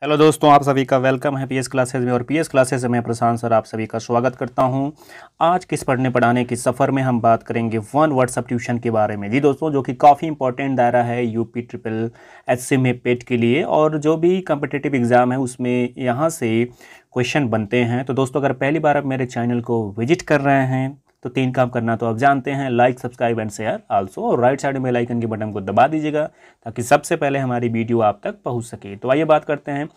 Hello दोस्तों, आप सभी का वेलकम है पीएस क्लासेस में। और पीएस क्लासेस में मैं प्रशांत सर आप सभी का स्वागत करता हूं। आज किस पढ़ने पढ़ाने के सफ़र में हम बात करेंगे वन वर्ड सब्स्टिट्यूशन के बारे में। जी दोस्तों, जो कि काफ़ी इंपॉर्टेंट दायरा है यूपी ट्रिपल एचसी में पेट के लिए, और जो भी कम्पिटिटिव एग्ज़ाम है उसमें यहाँ से क्वेश्चन बनते हैं। तो दोस्तों, अगर पहली बार आप मेरे चैनल को विजिट कर रहे हैं तो 3 काम करना तो आप जानते हैं: like, subscribe and share also. और राइट साइड में बेल आइकन के बटन को दबा दीजिएगा ताकि सबसे पहले हमारी वीडियो आप तक पहुंच सके। तो आइए बात करते हैं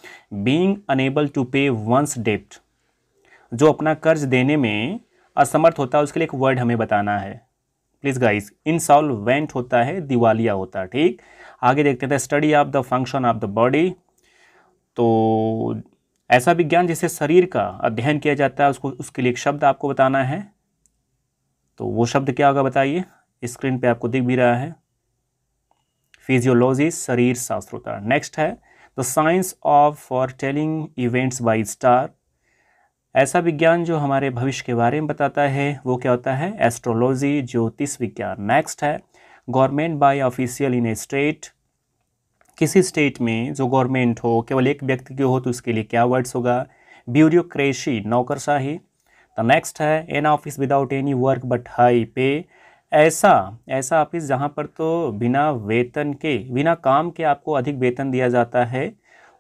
बीइंग अनेबल टू पे वंस डेब्ट। जो अपना कर्ज देने में असमर्थ होता है उसके लिए एक वर्ड हमें बताना है। प्लीज़ गाइस, इंसॉल्वेंट होता है, दिवालिया होता है। ठीक, आगे देखते हैं study of the function of the body. तो ऐसा विज्ञान जिससे शरीर का अध्ययन किया जाता है उसके लिए एक शब्द आपको बताना है। तो वो शब्द क्या होगा बताइए, स्क्रीन पे आपको दिख भी रहा है। फिजियोलॉजी, शरीर शास्त्र होता है। नेक्स्ट है the science of for telling events by star. ऐसा विज्ञान जो हमारे भविष्य के बारे में बताता है वो क्या होता है? एस्ट्रोलॉजी, ज्योतिष विज्ञान। नेक्स्ट है government by official in A state. किसी स्टेट में जो गवर्नमेंट हो, केवल एक व्यक्ति की हो, तो उसके लिए क्या वर्ड्स होगा? ब्यूरोक्रेसी, नौकरशाही। तो नेक्स्ट है an office without any work but high पे। ऐसा ऑफिस जहाँ पर तो बिना वेतन के, बिना काम के आपको अधिक वेतन दिया जाता है,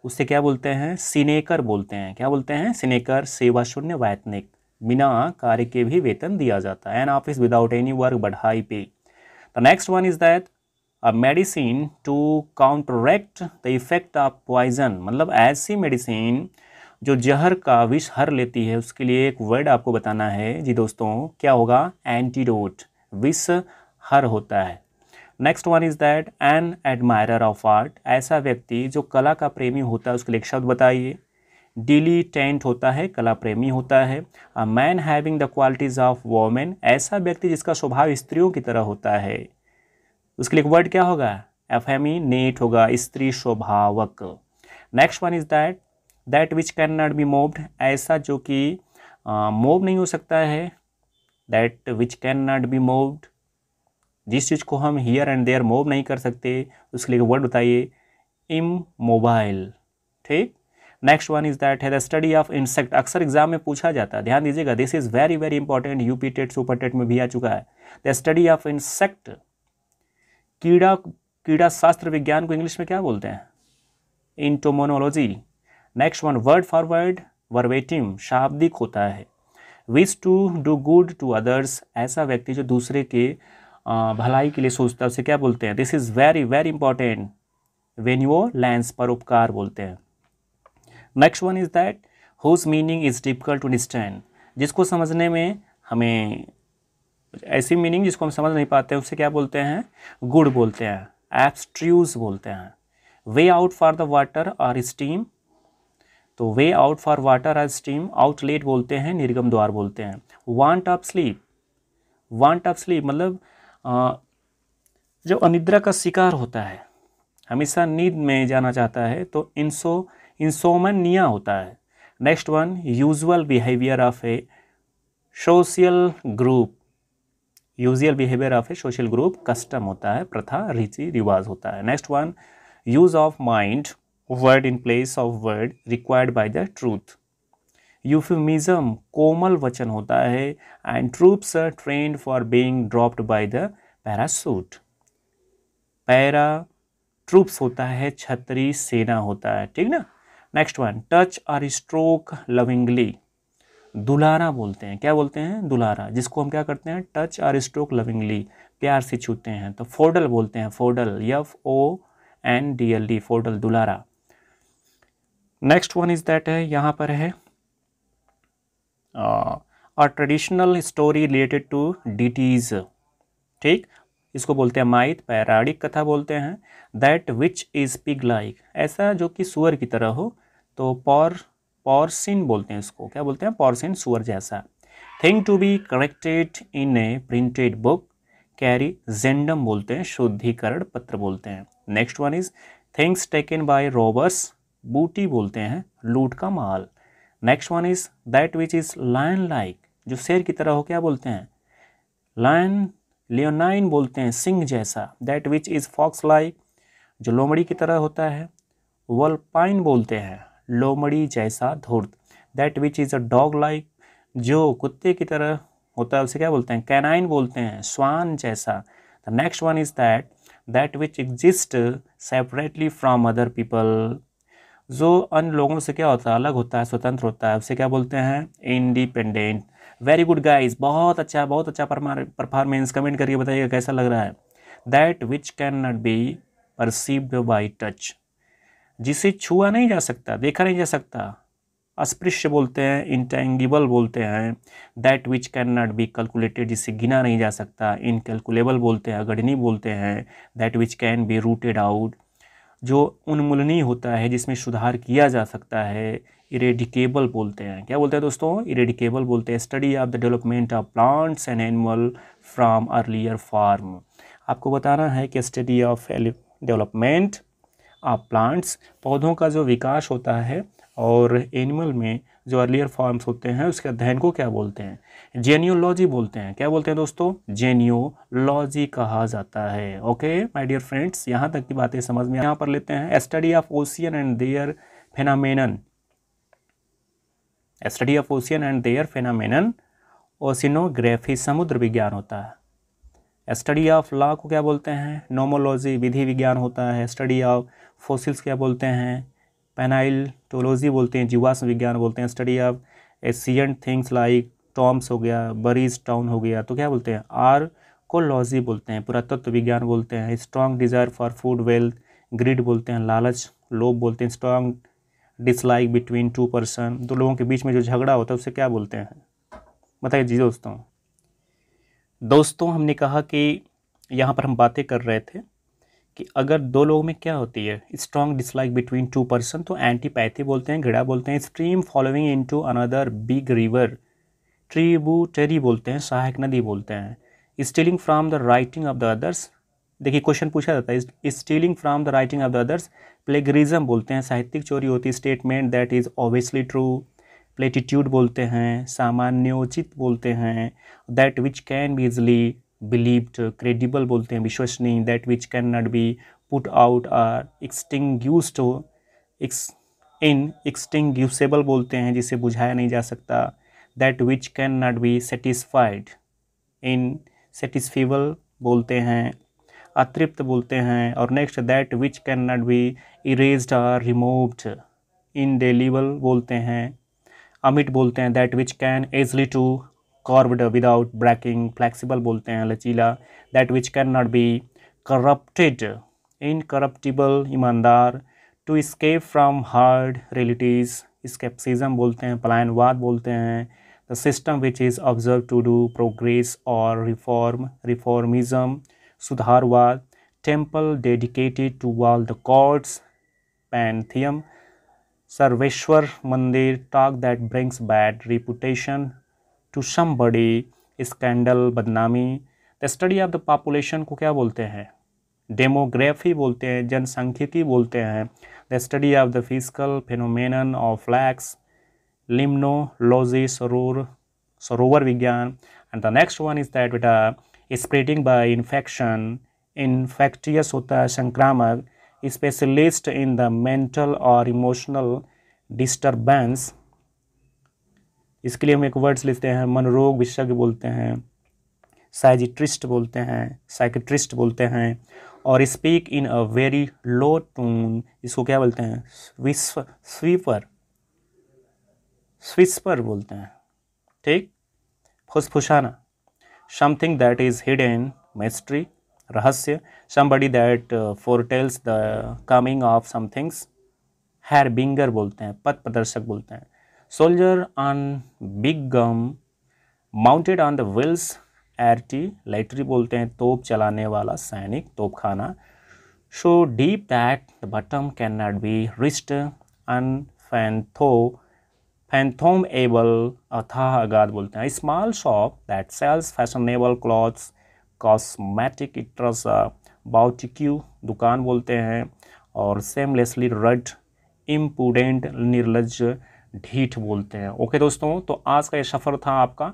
उससे क्या बोलते हैं? सिनेकर बोलते हैं। क्या बोलते हैं? सिनेकर, सेवा शून्य वैतनिक, बिना कार्य के भी वेतन दिया जाता है। An office without any work but high pay. The next one is that a medicine to counteract the effect of poison. मतलब ऐसी मेडिसिन जो जहर का विष हर लेती है, उसके लिए एक वर्ड आपको बताना है। जी दोस्तों, क्या होगा? एंटीडोट, विष हर होता है। Next one is that an admirer of art. ऐसा व्यक्ति जो कला का प्रेमी होता है उसके लिए एक शब्द बताइए। डिलीटेंट होता है, कला प्रेमी होता है। A man having the qualities of women. ऐसा व्यक्ति जिसका स्वभाव स्त्रियों की तरह होता है, उसके लिए एक वर्ड क्या होगा? एफेमिनेट होगा, स्त्री स्वभावक। Next one is that which can not be moved. ऐसा जो कि मूव नहीं हो सकता है। That which can not be moved, जिस चीज़ को हम हियर एंड देयर मूव नहीं कर सकते, उसके लिए वर्ड बताइए इमोबाइल। ठीक। नेक्स्ट वन इज दैट है द स्टडी ऑफ इंसेक्ट। अक्सर एग्जाम में पूछा जाता है, ध्यान दीजिएगा, this is very very important. UP TET, super TET में भी आ चुका है। द स्टडी ऑफ इंसेक्ट, कीड़ा शास्त्र विज्ञान को इंग्लिश में क्या बोलते हैं? Entomology. Next one word for word, verbatim, शाब्दिक होता है। Wish to do good to others. ऐसा व्यक्ति जो दूसरे के भलाई के लिए सोचता है उसे क्या बोलते हैं? This is very very important, benevolence, परोपकार बोलते हैं। Next one is that whose meaning is difficult to understand. जिसको समझने में हमें ऐसी मीनिंग जिसको हम समझ नहीं पाते हैं उसे क्या बोलते हैं? गुड बोलते हैं, एब्स्ट्रूज बोलते हैं। Way out for the water और स्टीम। तो वे आउट फॉर वाटर और स्टीम, आउटलेट बोलते हैं, निर्गम द्वार बोलते हैं। Want of sleep, want of sleep मतलब जो अनिद्रा का शिकार होता है, हमेशा नींद में जाना चाहता है, तो इंसोमनिया होता है। Next one usual behaviour of a social group. Usual behaviour of a social group custom होता है, प्रथा, रीति रिवाज होता है। Next one use of mind, word in place of word required by the truth. Euphemism, कोमल वचन होता है। And troops are trained for being dropped by the parachute. Paratroops होता है, छतरी सेना होता है। ठीक ना। नेक्स्ट वन टच और स्ट्रोक लविंगली, दुलारा बोलते हैं। क्या बोलते हैं? दुलारा, जिसको हम क्या करते हैं? टच और स्ट्रोक लविंगली, प्यार से छूते हैं। तो फोडल बोलते हैं, फोडल, FONDLD, फोडल, दुलारा। नेक्स्ट वन इज दैट है, यहाँ पर है और traditional story related to deities. ठीक, इसको बोलते हैं माइथ, पौराणिक कथा बोलते हैं। That which is pig like, ऐसा जो कि सुअर की तरह हो, तो पॉर्सिन बोलते हैं इसको। क्या बोलते हैं? पॉर्सिन, सुअर जैसा। Thing to be corrected in a printed book, corrigendum बोलते हैं, शुद्धिकरण पत्र बोलते हैं। Next one is things taken by robbers, booty बोलते हैं, लूट का माल। Next one is that which is lion like, जो शेर की तरह हो, क्या बोलते हैं? लायन, लियोनाइन बोलते हैं, सिंह जैसा। That which is fox like, जो लोमड़ी की तरह होता है, वल्पाइन बोलते हैं, लोमड़ी जैसा धूर्त। That which is a dog like, जो कुत्ते की तरह होता है उसे क्या बोलते हैं, कैनाइन बोलते हैं, स्वान जैसा। The next one is that which exist separately from other people, जो अन्य लोगों से क्या होता है, अलग होता है, स्वतंत्र होता है, उसे क्या बोलते हैं, इंडिपेंडेंट। वेरी गुड गाइस, बहुत अच्छा परफॉर्मेंस। कमेंट करके बताइएगा कैसा लग रहा है। That which can not be perceived by touch, जिसे छुआ नहीं जा सकता, देखा नहीं जा सकता, अस्पृश्य बोलते हैं, इंटेंगिबल बोलते हैं। That which can not be calculated, जिसे गिना नहीं जा सकता, इनकैलकुलेबल बोलते हैं, अगणनीय बोलते हैं। That which can B rooted out, जो उन्मूलनीय होता है, जिसमें सुधार किया जा सकता है, इरेडिकेबल बोलते हैं। क्या बोलते हैं दोस्तों, इरेडिकेबल बोलते हैं। Study of the development of plants and animal from earlier form, आपको बताना है कि study of development of plants, पौधों का जो विकास होता है, और एनिमल में जो अर्लियर फॉर्म्स होते हैं उसके अध्ययन को क्या बोलते हैं, जेनियोलॉजी बोलते हैं। क्या बोलते हैं दोस्तों, जेनियोलॉजी कहा जाता है। ओके माय डियर फ्रेंड्स, यहाँ तक की बातें समझ में। यहाँ पर लेते हैं study of ocean and their phenomenon. Study of ocean and their phenomenon oceanography, समुद्र विज्ञान होता है। स्टडी ऑफ लॉ को क्या बोलते हैं, नोमोलॉजी, विधि विज्ञान होता है। स्टडी ऑफ फोसिल्स क्या बोलते हैं, पैनाइटोलॉजी बोलते हैं, जीवाश्म विज्ञान बोलते हैं। Study of ancient things like Tom's हो गया, बरीज टाउन हो गया, तो क्या बोलते हैं, आर्कोलॉजी बोलते हैं, पुरातत्व विज्ञान बोलते हैं। Strong desire for food wealth, grid बोलते हैं, लालच, लोभ बोलते हैं। Strong dislike between two person, दो लोगों के बीच में जो झगड़ा होता है उसे क्या बोलते हैं, बताइए जी दोस्तों। हमने कहा कि यहाँ पर हम बातें कर रहे थे कि अगर दो लोगों में क्या होती है, strong dislike between two person, तो एंटीपैथी बोलते हैं, घृणा बोलते हैं। Stream following into another big river, tributary बोलते हैं, सहायक नदी बोलते हैं। Stealing from the writing of the others, देखिए क्वेश्चन पूछा जाता है, stealing from the writing of the others, plagiarism बोलते हैं, साहित्यिक चोरी होती है। Statement that is obviously true, platitude बोलते हैं, सामान्योचित बोलते हैं। That which can B easily believed, credible बोलते हैं, विश्वसनीय। That which can not be put out or extinguished, extinguishable बोलते हैं, जिसे बुझाया नहीं जा सकता। That which can not be satisfied, insatiable बोलते हैं, अतृप्त बोलते हैं। और next, that which can not be erased और रिमूव्ड, इंडेलिबल बोलते हैं, अमिट बोलते हैं। That which can easily to curved without breaking, flexible बोलते हैं, लचीला। That which can not be corrupted, इनकरप्टिबल, ईमानदार। To escape from hard realities, escapism बोलते हैं, पलायनवाद बोलते हैं। The system which is observe to do progress और रिफॉर्म, रिफॉर्मिज्म, सुधारवाद। Temple dedicated to all the gods, pantheon. सर्वेश्वर मंदिर, talk that brings bad reputation to somebody, scandal, बदनामी। The study of the population को क्या बोलते हैं, डेमोग्राफी बोलते हैं, जनसांख्यिकी बोलते हैं। The study of the physical phenomenon of flax, limnology, सरोवर विज्ञान। And the next one is that बेटा स्प्रेडिंग बाय इन्फेक्शन, इन्फेक्टियस होता है, संक्रामक। स्पेशलिस्ट इन द मेंटल और इमोशनल डिस्टर्बेंस, इसके लिए हम एक वर्ड्स लिखते हैं, मनोरोग विशेषज्ञ बोलते हैं, साइजिट्रिस्ट बोलते हैं, साइकेट्रिस्ट बोलते हैं। और speak in a very low tone, इसको क्या बोलते हैं, स्विस्पर बोलते हैं, ठीक। फुसफुसाना, something that is hidden, mystery, रहस्य। somebody that foretells the coming of some things, harbinger बोलते हैं, पथ प्रदर्शक बोलते हैं। soldier on big gun, mounted on the wheels, artillery बोलते हैं, तोप चलाने वाला सैनिक, तोपखाना। so deep that the bottom cannot be reached, unfathomable, अथाह अगाध बोलते हैं। small shop that sells fashionable clothes, cosmetic, इट्रस, बाउटिक्यू, दुकान बोलते हैं। और सेमलेसली रड, इम्पूडेंट, निर्लज, ढीठ बोलते हैं। ओके दोस्तों, तो आज का ये सफ़र था आपका,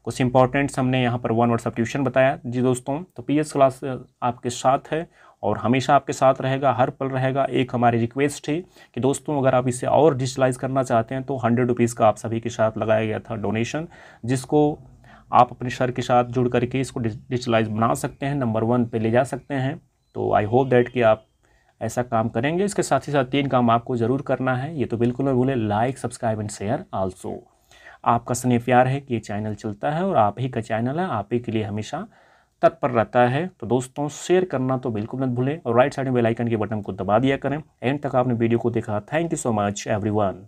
कुछ इंपॉर्टेंट्स हमने यहाँ पर वन वर्ड सब्स्टिट्यूशन बताया जी दोस्तों। तो पीएस क्लास आपके साथ है और हमेशा आपके साथ रहेगा, हर पल रहेगा। एक हमारी रिक्वेस्ट है कि दोस्तों अगर आप इसे और डिजिटलाइज करना चाहते हैं तो 100 रुपीज़ का आप सभी के साथ लगाया गया था डोनेशन, जिसको आप अपने सर के साथ जुड़ करके इसको डिजिटलाइज बना सकते हैं, नंबर 1 पे ले जा सकते हैं। तो आई होप दैट कि आप ऐसा काम करेंगे। इसके साथ ही साथ 3 काम आपको ज़रूर करना है, ये तो बिल्कुल न भूलें, like, subscribe and share also. आपका स्नेह प्यार है कि ये चैनल चलता है और आप ही का चैनल है, आप ही के लिए हमेशा तत्पर रहता है। तो दोस्तों शेयर करना तो बिल्कुल मत भूलें और राइट साइड में बेल आइकन के बटन को दबा दिया करें। एंड तक आपने वीडियो को देखा, thank you so much everyone.